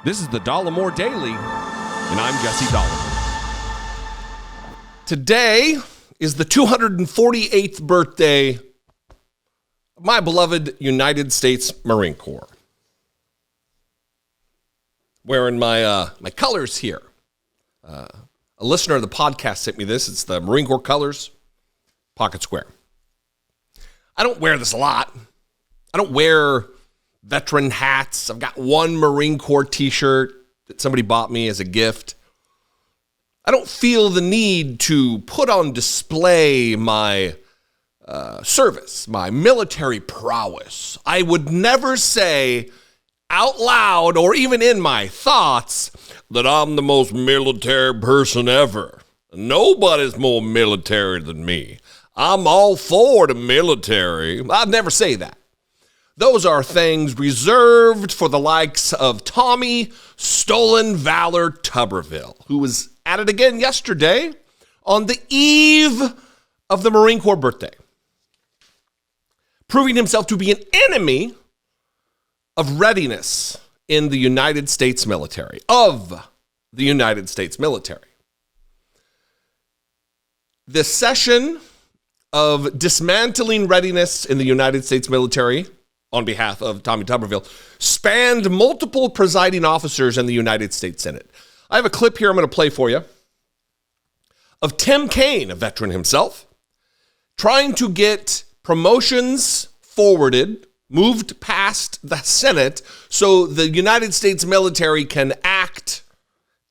This is the Dollemore Daily, and I'm Jesse Dollemore. Today is the 248th birthday of my beloved United States Marine Corps. Wearing my colors here. A listener of the podcast sent me this. It's the Marine Corps colors, pocket square. I don't wear this a lot. I don't wear veteran hats. I've got one Marine Corps t-shirt that somebody bought me as a gift. I don't feel the need to put on display my service, my military prowess. I would never say out loud or even in my thoughts that I'm the most military person ever. Nobody's more military than me. I'm all for the military. I'd never say that. Those are things reserved for the likes of Tommy Stolen Valor Tuberville, who was at it again yesterday on the eve of the Marine Corps birthday, proving himself to be an enemy of readiness in the United States military, of the United States military. The session of dismantling readiness in the United States military on behalf of Tommy Tuberville spanned multiple presiding officers in the United States Senate. I have a clip here I'm going to play for you of Tim Kaine, a veteran himself, trying to get promotions forwarded, moved past the Senate so the United States military can act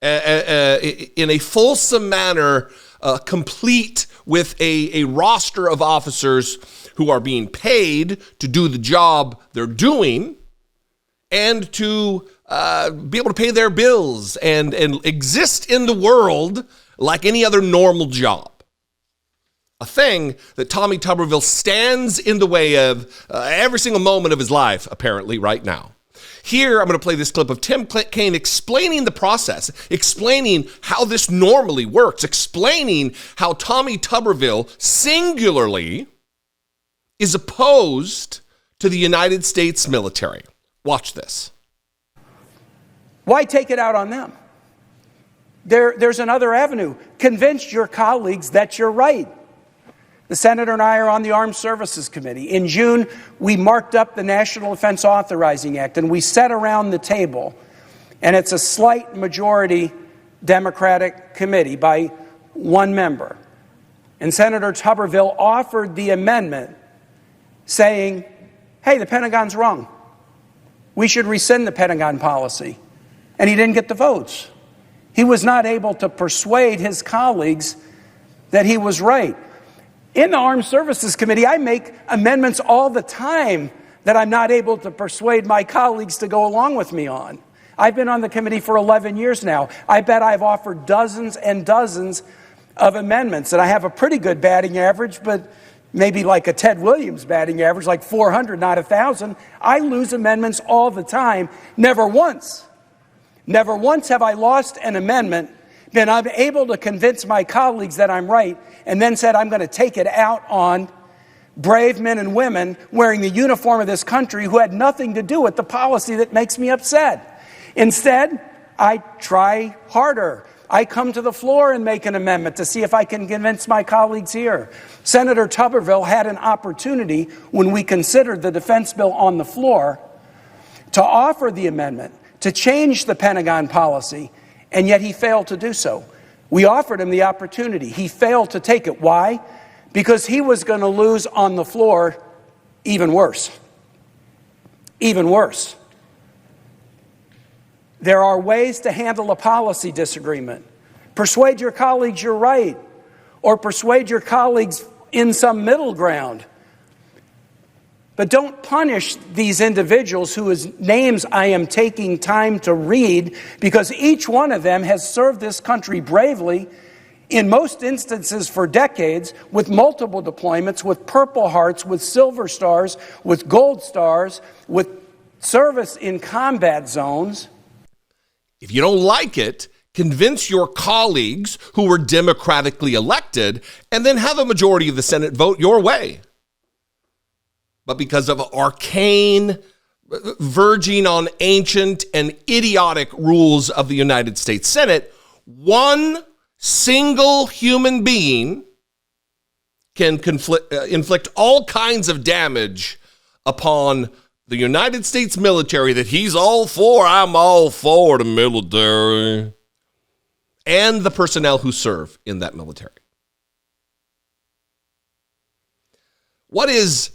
in a fulsome manner, complete with a roster of officers who are being paid to do the job they're doing and to be able to pay their bills and exist in the world like any other normal job. A thing that Tommy Tuberville stands in the way of every single moment of his life, apparently, right now. Here, I'm going to play this clip of Tim Kaine explaining the process, explaining how this normally works, explaining how Tommy Tuberville singularly is opposed to the United States military. Watch this. Why take it out on them? There's another avenue. Convince your colleagues that you're right. The Senator and I are on the Armed Services Committee. In June, we marked up the National Defense Authorizing Act, and we sat around the table, and it's a slight majority Democratic committee by one member. And Senator Tuberville offered the amendment saying, hey, the Pentagon's wrong. We should rescind the Pentagon policy. And he didn't get the votes. He was not able to persuade his colleagues that he was right. In the Armed Services Committee, I make amendments all the time that I'm not able to persuade my colleagues to go along with me on. I've been on the committee for 11 years now. I bet I've offered dozens and dozens of amendments, and I have a pretty good batting average, but maybe like a Ted Williams batting average, like 400, not 1,000. I lose amendments all the time. Never once have I lost an amendment, been able to convince my colleagues that I'm right, and then said I'm going to take it out on brave men and women wearing the uniform of this country who had nothing to do with the policy that makes me upset. Instead, I try harder. I come to the floor and make an amendment to see if I can convince my colleagues here. Senator Tuberville had an opportunity when we considered the defense bill on the floor to offer the amendment, to change the Pentagon policy, and yet he failed to do so. We offered him the opportunity. He failed to take it. Why? Because he was going to lose on the floor even worse. Even worse. There are ways to handle a policy disagreement. Persuade your colleagues you're right, or persuade your colleagues in some middle ground. But don't punish these individuals whose names I am taking time to read, because each one of them has served this country bravely, in most instances for decades, with multiple deployments, with Purple Hearts, with Silver Stars, with Gold Stars, with service in combat zones. If you don't like it, convince your colleagues who were democratically elected, and then have a majority of the Senate vote your way. But because of arcane verging on ancient and idiotic rules of the United States Senate, one single human being can inflict all kinds of damage upon the United States military that he's all for. I'm all for the military. And the personnel who serve in that military. What is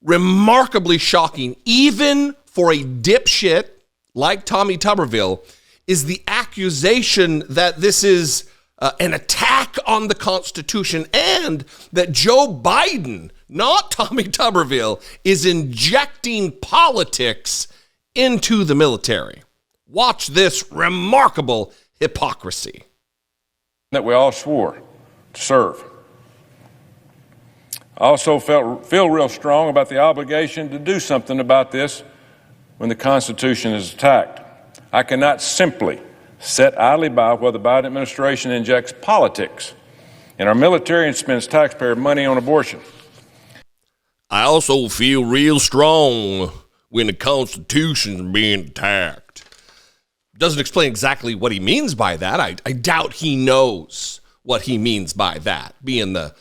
remarkably shocking, even for a dipshit like Tommy Tuberville, is the accusation that this is an attack on the Constitution and that Joe Biden, not Tommy Tuberville, is injecting politics into the military. Watch this remarkable hypocrisy. That we all swore to serve. I also feel real strong about the obligation to do something about this when the Constitution is attacked. I cannot simply sit idly by while the Biden administration injects politics in our military and spends taxpayer money on abortion. I also feel real strong when the Constitution is being attacked. Doesn't explain exactly what he means by that. I doubt he knows what he means by that, being the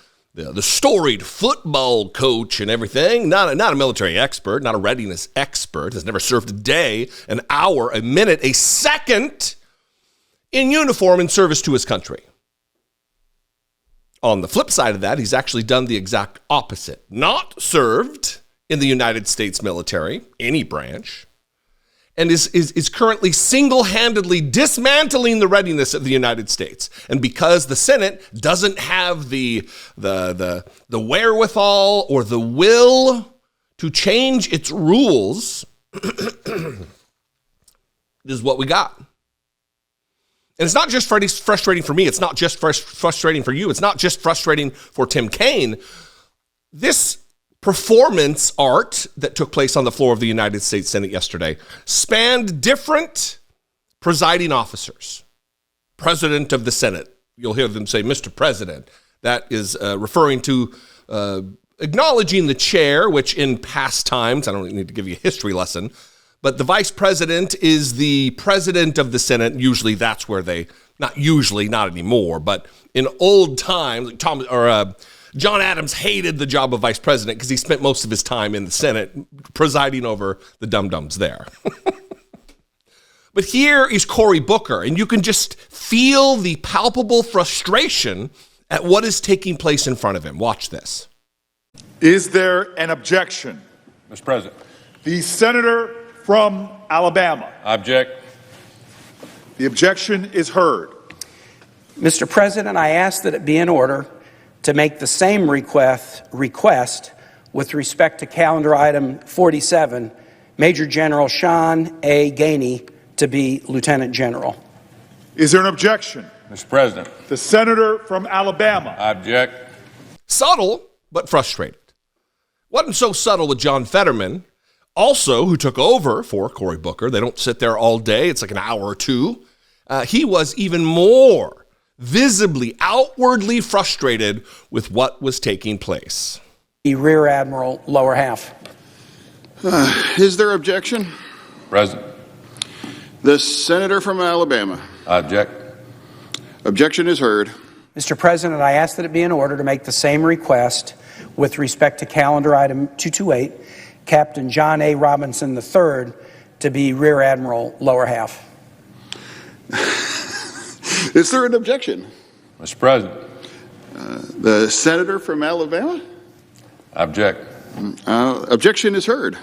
storied football coach and everything, not a military expert, not a readiness expert, has never served a day, an hour, a minute, a second in uniform in service to his country. On the flip side of that, he's actually done the exact opposite. Not served in the United States military, any branch, and is currently single-handedly dismantling the readiness of the United States. And because the Senate doesn't have the wherewithal or the will to change its rules, this is what we got. And it's not just frustrating for me. It's not just frustrating for you. It's not just frustrating for Tim Kaine. This performance art that took place on the floor of the United States Senate yesterday spanned different presiding officers. President of the Senate. You'll hear them say, Mr. President. That is referring to acknowledging the chair, which in past times, I don't need to give you a history lesson, but the vice president is the president of the Senate. Usually that's where not anymore, but in old times, John Adams hated the job of vice president because he spent most of his time in the Senate presiding over the dum-dums there. But here is Cory Booker, and you can just feel the palpable frustration at what is taking place in front of him. Watch this. Is there an objection? Mr. President. The senator from Alabama. I object. The objection is heard. Mr. President, I ask that it be in order to make the same request with respect to calendar item 47, Major General Sean A. Kaine to be Lieutenant General. Is there an objection? Mr. President. The senator from Alabama. I object. Subtle, but frustrated. Wasn't so subtle with John Fetterman, also who took over for Cory Booker. They don't sit there all day. It's like an hour or two. He was even more visibly, outwardly frustrated with what was taking place. The Rear Admiral, lower half. Is there objection? President. The senator from Alabama. I object. Objection is heard. Mr. President, I ask that it be in order to make the same request with respect to calendar item 228, Captain John A. Robinson III to be Rear Admiral, lower half. Is there an objection? Mr. President. The senator from Alabama? I object. Objection is heard.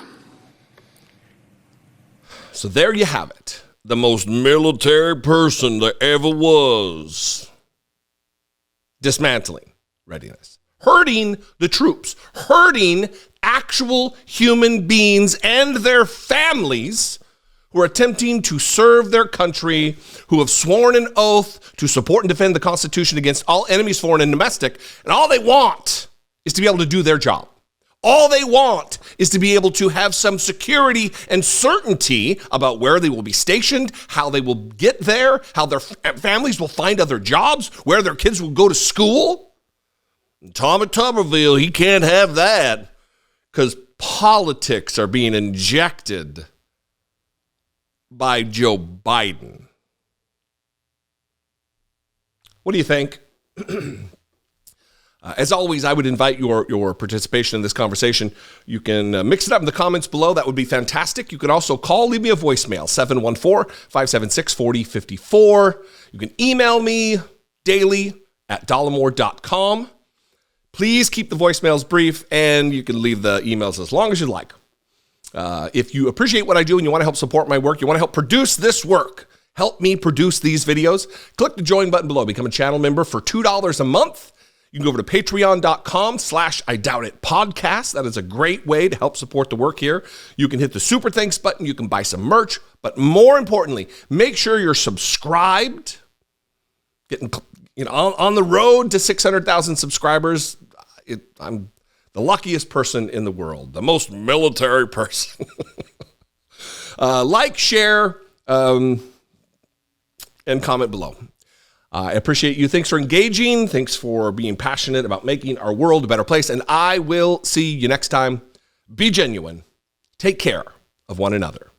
So there you have it. The most military person there ever was. Dismantling readiness. Hurting the troops. Hurting actual human beings and their families who are attempting to serve their country, who have sworn an oath to support and defend the Constitution against all enemies, foreign and domestic, and all they want is to be able to do their job. All they want is to be able to have some security and certainty about where they will be stationed, how they will get there, how their families will find other jobs, where their kids will go to school. And Tommy Tuberville, he can't have that because politics are being injected by Joe Biden. What do you think? As always, I would invite your participation in this conversation. You can mix it up in the comments below. That would be fantastic. You can also call, leave me a voicemail, 714-576-4054. You can email me daily at dollemore.com. Please keep the voicemails brief, and you can leave the emails as long as you like. If you appreciate what I do and you want to help support my work, you want to help produce this work, help me produce these videos, click the join button below. Become a channel member for $2 a month. You can go over to patreon.com/IDoubtIt podcast. That is a great way to help support the work here. You can hit the super thanks button. You can buy some merch. But more importantly, make sure you're subscribed. Getting on the road to 600,000 subscribers. I'm the luckiest person in the world, the most military person. Like, share, and comment below. I appreciate you. Thanks for engaging. Thanks for being passionate about making our world a better place. And I will see you next time. Be genuine. Take care of one another.